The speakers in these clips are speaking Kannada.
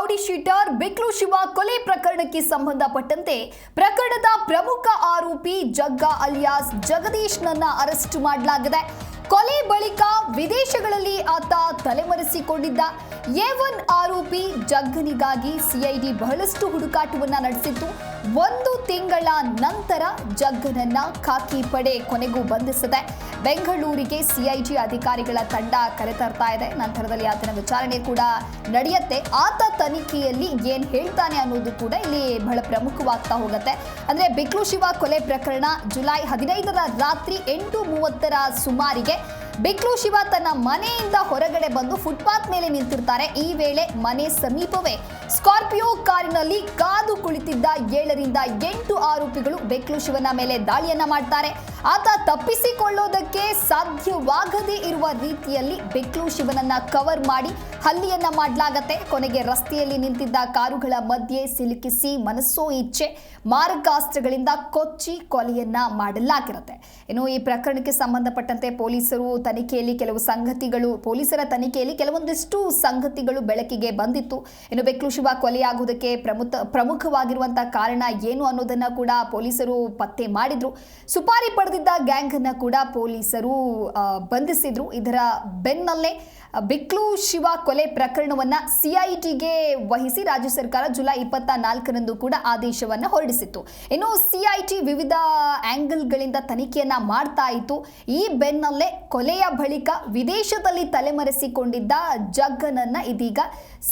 ರೌಡಿ ಶೀಟರ್ ಬಿಕ್ಲು ಶಿವ ಕೊಲೆ ಪ್ರಕರಣಕ್ಕೆ ಸಂಬಂಧಪಟ್ಟಂತೆ ಪ್ರಕರಣದ ಪ್ರಮುಖ ಆರೋಪಿ ಜಗ್ಗ ಅಲಿಯಾಸ್ ಜಗದೀಶ್ನನ್ನ ಅರೆಸ್ಟ್ ಮಾಡಲಾಗಿದೆ. ಕೊಲೆ ಬಳಿಕ ವಿದೇಶಗಳಲ್ಲಿ ಆತ ತಲೆಮರೆಸಿಕೊಂಡಿದ್ದ. ಎ1 ಆರೋಪಿ ಜಗ್ಗನಿಗಾಗಿ ಸಿಐಡಿ ಬಹಳಷ್ಟು ಹುಡುಕಾಟವನ್ನ ನಡೆಸಿತ್ತು. 1 ತಿಂಗಳ ನಂತರ ಜಗ್ಗನನ್ನ ಖಾಕಿ ಪಡೆ ಕೊನೆಗೂ ಬಂಧಿಸಿದೆ. ಬೆಂಗಳೂರಿಗೆ ಸಿಐಡಿ ಅಧಿಕಾರಿಗಳ ತಂಡ ಕರೆತರ್ತಾ ಇದೆ. ನಂತರದಲ್ಲಿ ಆತನ ವಿಚಾರಣೆ ಕೂಡ ನಡೆಯುತ್ತೆ. ಆತ ತನಿಖೆಯಲ್ಲಿ ಏನ್ ಹೇಳ್ತಾನೆ ಅನ್ನೋದು ಕೂಡ ಇಲ್ಲಿ ಬಹಳ ಪ್ರಮುಖವಾಗ್ತಾ ಹೋಗುತ್ತೆ. ಅಂದ್ರೆ ಬಿಕ್ಲು ಶಿವ ಕೊಲೆ ಪ್ರಕರಣ ಜುಲೈ 15ರ ರಾತ್ರಿ 8:30ರ ಸುಮಾರಿಗೆ ಬಿಕ್ಲು ಶಿವ ತನ್ನ ಮನೆಯಿಂದ ಹೊರಗಡೆ ಬಂದು ಫುಟ್ಪಾತ್ ಮೇಲೆ ನಿಂತಿರ್ತಾರೆ. ಈ ವೇಳೆ ಮನೆ ಸಮೀಪವೇ ಸ್ಕಾರ್ಪಿಯೋ ಕಾರಿನಲ್ಲಿ ಕಾದು ಕುಳಿತಿದ್ದ 7ರಿಂದ 8 ಆರೋಪಿಗಳು ಬಿಕ್ಲು ಶಿವನ ಮೇಲೆ ದಾಳಿಯನ್ನ ಮಾಡ್ತಾರೆ. ಆತ ತಪ್ಪಿಸಿಕೊಳ್ಳೋದಕ್ಕೆ ಸಾಧ್ಯವಾಗದೇ ಇರುವ ರೀತಿಯಲ್ಲಿ ಬಿಕ್ಲು ಶಿವನನ್ನ ಕವರ್ ಮಾಡಿ ಹಲ್ಲೆಯನ್ನ ಮಾಡಲಾಗತ್ತೆ. ಕೊನೆಗೆ ರಸ್ತೆಯಲ್ಲಿ ನಿಂತಿದ್ದ ಕಾರುಗಳ ಮಧ್ಯೆ ಸಿಲುಕಿಸಿ ಮನಸ್ಸೋ ಇಚ್ಛೆ ಮಾರಕಾಸ್ತ್ರಗಳಿಂದ ಕೊಚ್ಚಿ ಕೊಲೆಯನ್ನ ಮಾಡಲಾಗಿರುತ್ತೆ. ಇನ್ನು ಈ ಪ್ರಕರಣಕ್ಕೆ ಸಂಬಂಧಪಟ್ಟಂತೆ ಪೊಲೀಸರ ತನಿಖೆಯಲ್ಲಿ ಕೆಲವೊಂದಿಷ್ಟು ಸಂಗತಿಗಳು ಬೆಳಕಿಗೆ ಬಂದಿತ್ತು. ಇನ್ನು ಬಿಕ್ಲು ಶಿವ ಕೊಲೆಯಾಗುವುದಕ್ಕೆ ಪ್ರಮುಖವಾಗಿರುವಂತಹ ಕಾರಣ ಏನು ಅನ್ನೋದನ್ನ ಕೂಡ ಪೊಲೀಸರು ಪತ್ತೆ ಮಾಡಿದ್ರು. ಸುಪಾರಿ ಪಡೆದಿದ್ದ ಗ್ಯಾಂಗ್ ಅನ್ನ ಕೂಡ ಪೊಲೀಸರು ಬಂಧಿಸಿದ್ರು. ಇದರ ಬೆನ್ನಲ್ಲೇ ಬಿಕ್ಲು ಶಿವ ಕೊಲೆ ಪ್ರಕರಣವನ್ನ ಸಿಐಡಿಗೆ ವಹಿಸಿ ರಾಜ್ಯ ಸರ್ಕಾರ ಜುಲೈ 24ರಂದು ಕೂಡ ಆದೇಶವನ್ನ ಹೊರಡಿಸಿತ್ತು. ಇನ್ನು ಸಿಐಡಿ ವಿವಿಧ ಆಂಗಲ್ಗಳಿಂದ ತನಿಖೆಯನ್ನ ಮಾಡ್ತಾ ಇತ್ತು. ಈ ಬೆನ್ನಲ್ಲೇ ಕೊಲೆಯ ಬಳಿಕ ವಿದೇಶದಲ್ಲಿ ತಲೆಮರೆಸಿಕೊಂಡಿದ್ದ ಜಗ್ಗನನ್ನ ಇದೀಗ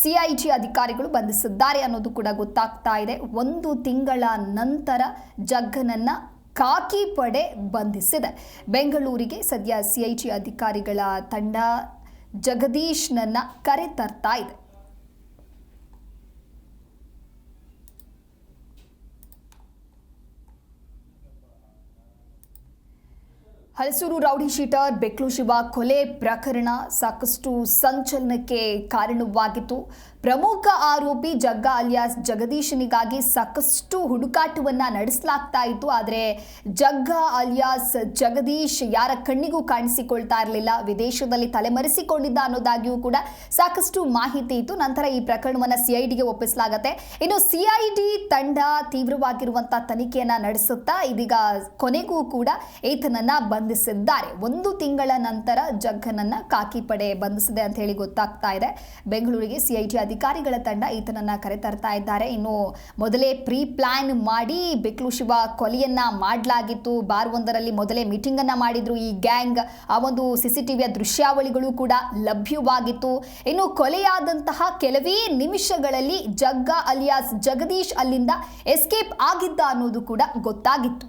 ಸಿಐಡಿ ಅಧಿಕಾರಿಗಳು ಬಂಧಿಸಿದ್ದಾರೆ ಅನ್ನೋದು ಕೂಡ ಗೊತ್ತಾಗ್ತಾ ಇದೆ. 1 ತಿಂಗಳ ನಂತರ ಜಗ್ಗನನ್ನ ಖಾಕಿ ಪಡೆ ಬಂಧಿಸಿದೆ. ಬೆಂಗಳೂರಿಗೆ ಸದ್ಯ ಸಿಐಡಿ ಅಧಿಕಾರಿಗಳ ತಂಡ ಜಗದೀಶ್ನನ್ನ ಕರೆ ತರ್ತಾ ಇದೆ. ಹಲಸೂರು ರೌಡಿ ಶೀಟರ್ ಬಿಕ್ಲು ಶಿವ ಕೊಲೆ ಪ್ರಕರಣ ಸಾಕಷ್ಟು ಸಂಚಲನಕ್ಕೆ ಕಾರಣವಾಗಿತ್ತು. ಪ್ರಮುಖ ಆರೋಪಿ ಜಗ್ಗ ಅಲಿಯಾಸ್ ಜಗದೀಶನಿಗಾಗಿ ಸಾಕಷ್ಟು ಹುಡುಕಾಟವನ್ನ ನಡೆಸಲಾಗ್ತಾ ಇತ್ತು. ಆದರೆ ಜಗ್ಗ ಅಲಿಯಾಸ್ ಜಗದೀಶ್ ಯಾರ ಕಣ್ಣಿಗೂ ಕಾಣಿಸಿಕೊಳ್ತಾ ಇರಲಿಲ್ಲ. ವಿದೇಶದಲ್ಲಿ ತಲೆಮರೆಸಿಕೊಂಡಿದ್ದ ಅನ್ನೋದಾಗಿಯೂ ಕೂಡ ಸಾಕಷ್ಟು ಮಾಹಿತಿ ಇತ್ತು. ನಂತರ ಈ ಪ್ರಕರಣವನ್ನ ಸಿಐಡಿಗೆ ಒಪ್ಪಿಸಲಾಗುತ್ತೆ. ಇನ್ನು ಸಿಐಡಿ ತಂಡ ತೀವ್ರವಾಗಿರುವಂತಹ ತನಿಖೆಯನ್ನ ನಡೆಸುತ್ತಾ ಇದೀಗ ಕೊನೆಗೂ ಕೂಡ ಈತನನ್ನ ಬಂಧಿಸಿದ್ದಾರೆ. 1 ತಿಂಗಳ ನಂತರ ಜಗ್ಗನನ್ನ ಖಾಕಿ ಪಡೆ ಬಂಧಿಸಿದೆ ಅಂತ ಹೇಳಿ ಗೊತ್ತಾಗ್ತಾ ಇದೆ. ಬೆಂಗಳೂರಿಗೆ ಸಿಐಡಿ ಅಧಿಕಾರಿಗಳ ತಂಡ ಈತನನ್ನ ಕರೆತರ್ತಾ ಇದ್ದಾರೆ. ಇನ್ನು ಮೊದಲೇ ಪ್ರೀ ಪ್ಲಾನ್ ಮಾಡಿ ಬಿಕ್ಲು ಶಿವ ಕೊಲೆಯನ್ನ ಮಾಡಲಾಗಿತ್ತು. ಬಾರ್ ಒಂದರಲ್ಲಿ ಮೊದಲೇ ಮೀಟಿಂಗ್ ಅನ್ನ ಮಾಡಿದ್ರು ಈ ಗ್ಯಾಂಗ್. ಆ ಒಂದು ಸಿಸಿಟಿವಿಯ ದೃಶ್ಯಾವಳಿಗಳು ಕೂಡ ಲಭ್ಯವಾಗಿತ್ತು. ಇನ್ನು ಕೊಲೆಯಾದಂತಹ ಕೆಲವೇ ನಿಮಿಷಗಳಲ್ಲಿ ಜಗ್ಗ ಅಲಿಯಾಸ್ ಜಗದೀಶ್ ಅಲ್ಲಿಂದ ಎಸ್ಕೇಪ್ ಆಗಿದ್ದ ಅನ್ನೋದು ಕೂಡ ಗೊತ್ತಾಗಿತ್ತು.